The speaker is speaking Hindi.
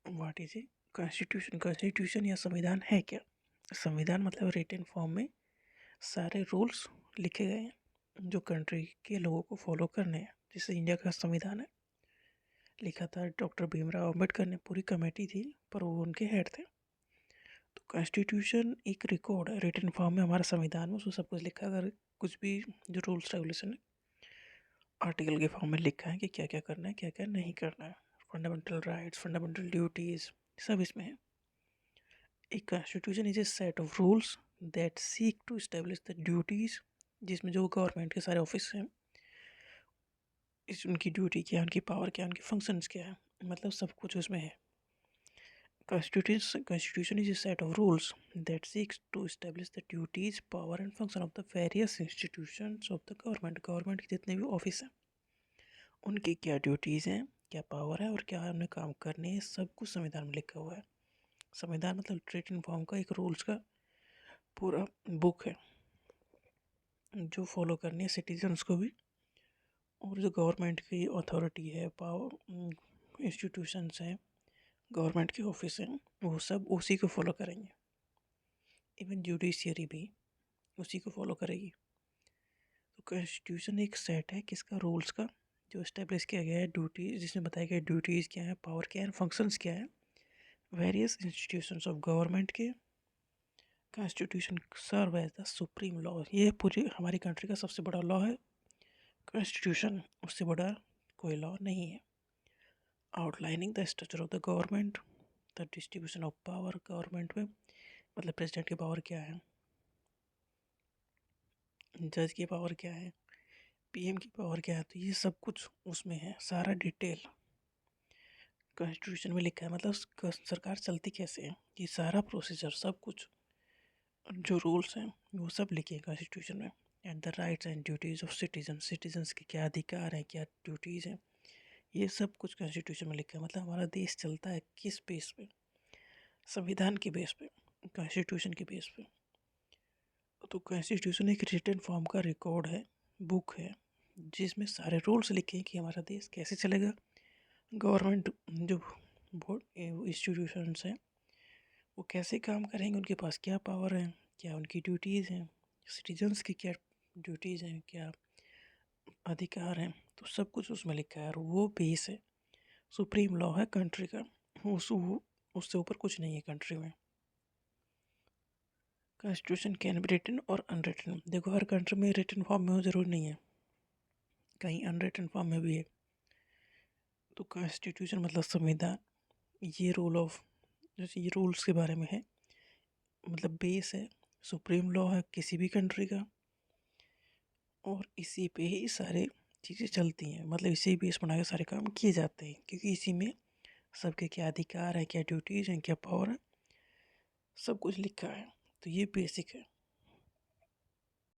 What is a constitution? Constitution या संविधान है क्या? संविधान मतलब रिटन फॉर्म में सारे रूल्स लिखे गए हैं जो कंट्री के लोगों को फॉलो करने हैं। जैसे इंडिया का संविधान है, लिखा था डॉक्टर भीमराव अम्बेडकर ने, पूरी कमेटी थी पर वो उनके हेड थे। तो कॉन्स्टिट्यूशन एक रिकॉर्ड है रिटन फॉर्म में हमारा संविधान में, उसमें सब कुछ लिखा है। अगर कुछ भी जो रूल्स रेगुलेशन है आर्टिकल के फॉर्म में लिखा है कि क्या क्या करना है, क्या क्या नहीं करना है, फंडामेंटल राइट्स, फंडामेंटल ड्यूटीज, सब इसमें है। A constitution is a set of rules that seek to establish the duties, जिसमें जो गवर्नमेंट के सारे ऑफिस हैं इस उनकी ड्यूटी क्या है, उनकी पावर क्या है, उनकी फंक्शंस क्या है, मतलब सब कुछ उसमें है। Constitution is a set of rules that seeks to establish the duties, power and function of the various institutions of the government. Government के जितने भी ऑफिस हैं उनकी क्या ड्यूटीज़ हैं, क्या पावर है और क्या उन्हें काम करने हैं, सब कुछ संविधान में लिखा हुआ है। संविधान मतलब रिटन फॉर्म का एक रूल्स का पूरा बुक है जो फॉलो करनी है सिटीजन्स को भी, और जो गवर्नमेंट की अथॉरिटी है, पावर, इंस्टीट्यूशंस हैं, गवर्नमेंट के ऑफिस हैं, वो सब उसी को फॉलो करेंगे। इवन जुडिशियरी भी उसी को फॉलो करेगी। तो कॉन्स्टिट्यूशन एक सेट है किसका, रूल्स का, जो इस्टेब्लिश किया गया है ड्यूटीज, जिसमें बताया गया ड्यूटीज़ क्या है, पावर क्या है, फंक्शंस क्या है, वेरियस इंस्टीट्यूशंस ऑफ गवर्नमेंट के। Constitution serve as the supreme law, ये पूरी हमारी कंट्री का सबसे बड़ा लॉ है कॉन्स्टिट्यूशन, उससे बड़ा कोई लॉ नहीं है। Outlining the structure of the government, the distribution of power, government में मतलब प्रेसिडेंट की पावर क्या है, जज की पावर क्या है, पीएम की पावर क्या है, तो ये सब कुछ उसमें है, सारा डिटेल कॉन्स्टिट्यूशन में लिखा है। मतलब सरकार चलती कैसे है, ये सारा प्रोसीजर, सब कुछ जो रूल्स हैं वो सब लिखे हैं कॉन्स्टिट्यूशन में। And the rights and duties of citizen, citizens के क्या अधिकार हैं, क्या ड्यूटीज़ हैं, ये सब कुछ कॉन्स्टिट्यूशन में लिखा है। मतलब हमारा देश चलता है किस बेस पे, संविधान के बेस पे, कॉन्स्टिट्यूशन के बेस पे। तो कॉन्स्टिट्यूशन एक रिटन फॉर्म का रिकॉर्ड है, बुक है, जिसमें सारे रूल्स लिखे हैं कि हमारा देश कैसे चलेगा, गवर्नमेंट जो बोर्ड इंस्टीट्यूशंस हैं वो कैसे काम करेंगे, उनके पास क्या पावर है, क्या उनकी ड्यूटीज़ हैं, सिटीजन्स की क्या ड्यूटीज़ हैं, क्या अधिकार हैं, तो सब कुछ उसमें लिखा है। और वो बेस है, सुप्रीम लॉ है कंट्री का, उससे ऊपर कुछ नहीं है कंट्री में। कॉन्स्टिट्यूशन कैन बी रिटन और अनरिटन, देखो हर कंट्री में रिटन फॉर्म में हो ज़रूरी नहीं है, कहीं अनरिटन फॉर्म में भी है। तो कॉन्स्टिट्यूशन मतलब संविधान, ये रूल ऑफ, जैसे ये रूल्स के बारे में है, मतलब बेस है, सुप्रीम लॉ है किसी भी कंट्री का, और इसी पे ही सारे चीज़ें चलती हैं, मतलब इसी बेस बना के सारे काम किए जाते हैं, क्योंकि इसी में सबके क्या अधिकार है, क्या ड्यूटीज़ हैं, क्या पावर है, सब कुछ लिखा है। तो ये बेसिक है।